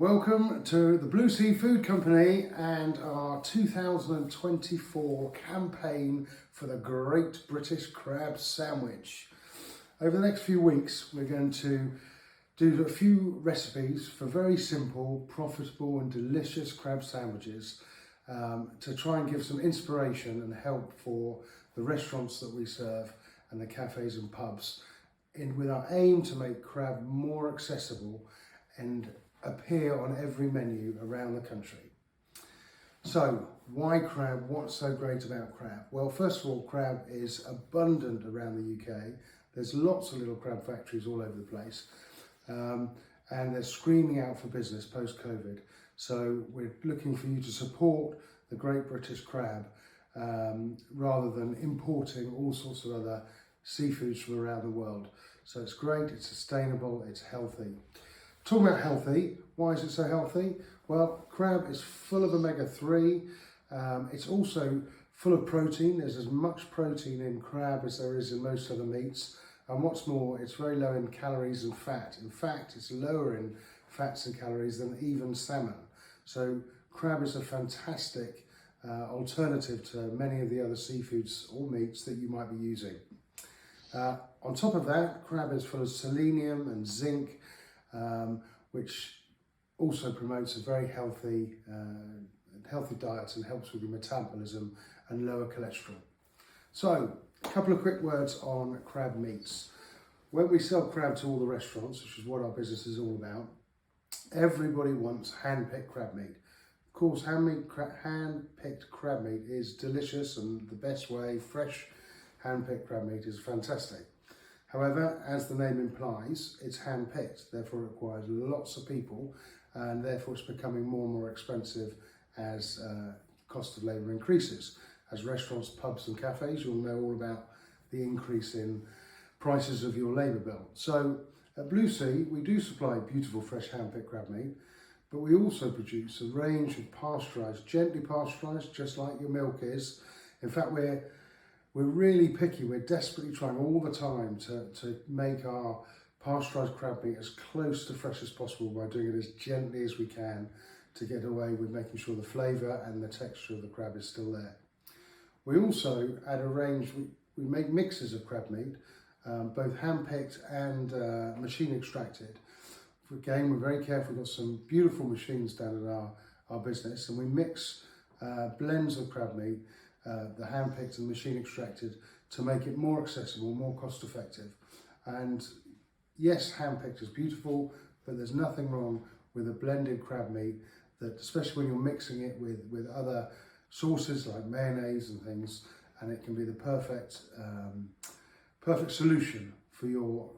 Welcome to the Blue Sea Food Company and our 2024 campaign for the Great British Crab Sandwich. Over the next few weeks, we're going to do a few recipes for very simple, profitable and delicious crab sandwiches to try and give some inspiration and help for the restaurants that we serve and the cafes and pubs, with our aim to make crab more accessible and appear on every menu around the country. So, why crab? What's so great about crab? Well, first of all, crab is abundant around the UK. There's lots of little crab factories all over the place, and they're screaming out for business post-COVID. So we're looking for you to support the Great British Crab rather than importing all sorts of other seafoods from around the world. So it's great, it's sustainable, it's healthy. Talking about healthy, why is it so healthy? Well, crab is full of omega-3. It's also full of protein. There's as much protein in crab as there is in most other meats. And what's more, it's very low in calories and fat. In fact, it's lower in fats and calories than even salmon. So crab is a fantastic alternative to many of the other seafoods or meats that you might be using. On top of that, crab is full of selenium and zinc, which also promotes a very healthy diet and helps with your metabolism and lower cholesterol. So, a couple of quick words on crab meats. When we sell crab to all the restaurants, which is what our business is all about, everybody wants hand-picked crab meat. Of course, hand-picked crab meat is delicious and the best way. Fresh hand-picked crab meat is fantastic. However, as the name implies, it's hand-picked, therefore it requires lots of people, and therefore it's becoming more and more expensive as cost of labour increases. As restaurants, pubs and cafes, you'll know all about the increase in prices of your labour bill. So at Blue Sea, we do supply beautiful fresh hand-picked crab meat, but we also produce a range of pasteurised, gently pasteurised, just like your milk is. In fact, we're really picky. We're desperately trying all the time to make our pasteurised crab meat as close to fresh as possible by doing it as gently as we can to get away with making sure the flavour and the texture of the crab is still there. We also add a range, we make mixes of crab meat, both hand-picked and machine extracted. Again, we're very careful. We've got some beautiful machines down at our business, and we mix blends of crab meat, the hand-picked and machine extracted, to make it more accessible, more cost effective. And yes, hand-picked is beautiful, but there's nothing wrong with a blended crab meat that, especially when you're mixing it with other sauces like mayonnaise and things, and it can be the perfect solution for your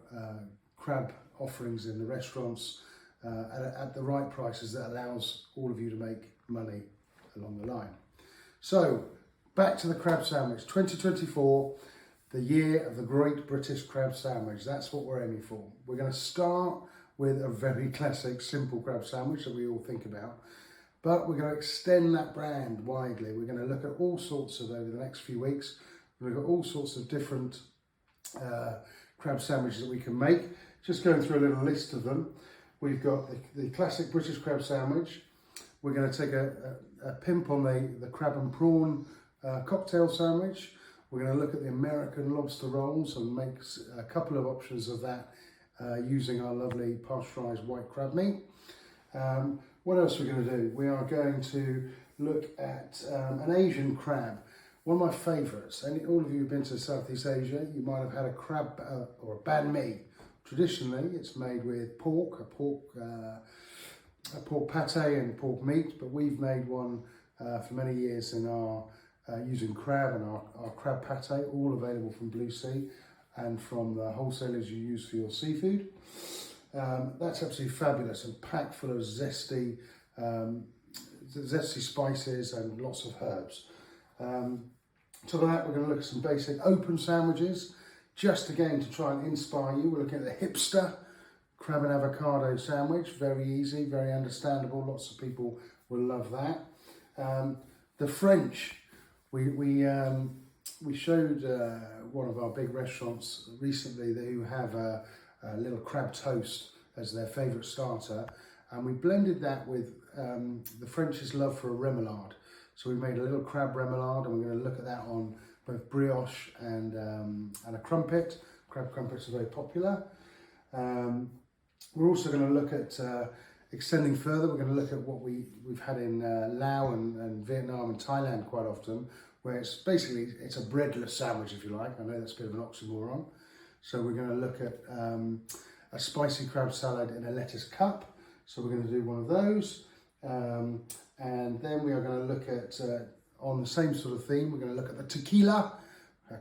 crab offerings in the restaurants at the right prices that allows all of you to make money along the line. So, back to the crab sandwich. 2024, the year of the Great British Crab Sandwich. That's what we're aiming for. We're going to start with a very classic, simple crab sandwich that we all think about, but we're going to extend that brand widely. We're going to look at all sorts of, over the next few weeks, we're going to look at all sorts of different crab sandwiches that we can make. Just going through a little list of them. We've got the classic British crab sandwich. We're going to take a pimp on the crab and prawn cocktail sandwich. We're going to look at the American lobster rolls and make a couple of options of that using our lovely pasteurised white crab meat. What else are we going to do? We are going to look at an Asian crab, one of my favourites. And all of you who've been to Southeast Asia, you might have had a crab or a banh mi. Traditionally, it's made with pork, a pork pate and pork meat, but we've made one for many years in our using crab and our crab pate, all available from Blue Sea and from the wholesalers you use for your seafood. That's absolutely fabulous and packed full of zesty spices and lots of herbs. Top of that, we're going to look at some basic open sandwiches, just again to try and inspire you. We're looking at the hipster crab and avocado sandwich. Very easy, very understandable. Lots of people will love that. The French, we showed one of our big restaurants recently who have a little crab toast as their favourite starter, and we blended that with the French's love for a remoulade. So we made a little crab remoulade, and we're going to look at that on both brioche and a crumpet. Crab crumpets are very popular. We're also going to look at extending further. We're going to look at what we've had in Laos and Vietnam and Thailand quite often, where it's basically a breadless sandwich, if you like. I know that's a bit of an oxymoron. So we're going to look at a spicy crab salad in a lettuce cup. So we're going to do one of those. And then we are going to look at, on the same sort of theme, we're going to look at the tequila,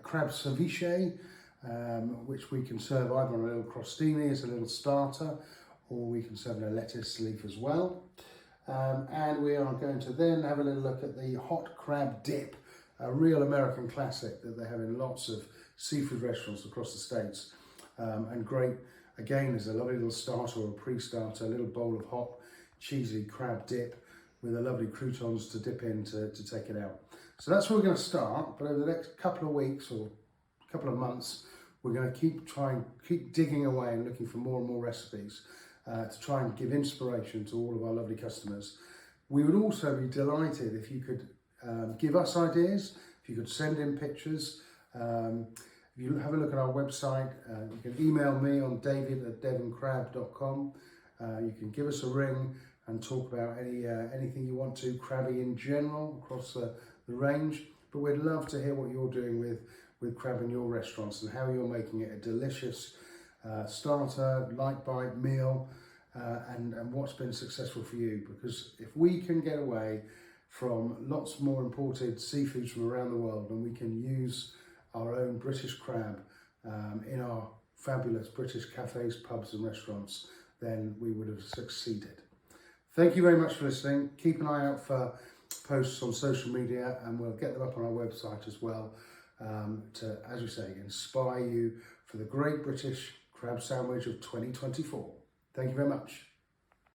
crab ceviche, which we can serve either on a little crostini as a little starter, or we can serve in a lettuce leaf as well. And we are going to then have a little look at the hot crab dip, a real American classic that they have in lots of seafood restaurants across the States. And great, again, as a lovely little starter or a pre-starter, a little bowl of hot, cheesy crab dip with a lovely croutons to dip in to take it out. So that's where we're going to start, but over the next couple of weeks or couple of months, we're going to keep digging away and looking for more and more recipes to try and give inspiration to all of our lovely customers. We would also be delighted if you could give us ideas, if you could send in pictures. If you have a look at our website, you can email me on david@devoncrab.com. You can give us a ring and talk about anything you want to, crabby in general, across the range. But we'd love to hear what you're doing with crab in your restaurants and how you're making it a delicious starter, light bite meal, and what's been successful for you. Because if we can get away from lots more imported seafoods from around the world, and we can use our own British crab in our fabulous British cafes, pubs and restaurants, then we would have succeeded. Thank you very much for listening. Keep an eye out for posts on social media, and we'll get them up on our website as well to, as we say, inspire you for the great British crab sandwich of 2024. Thank you very much.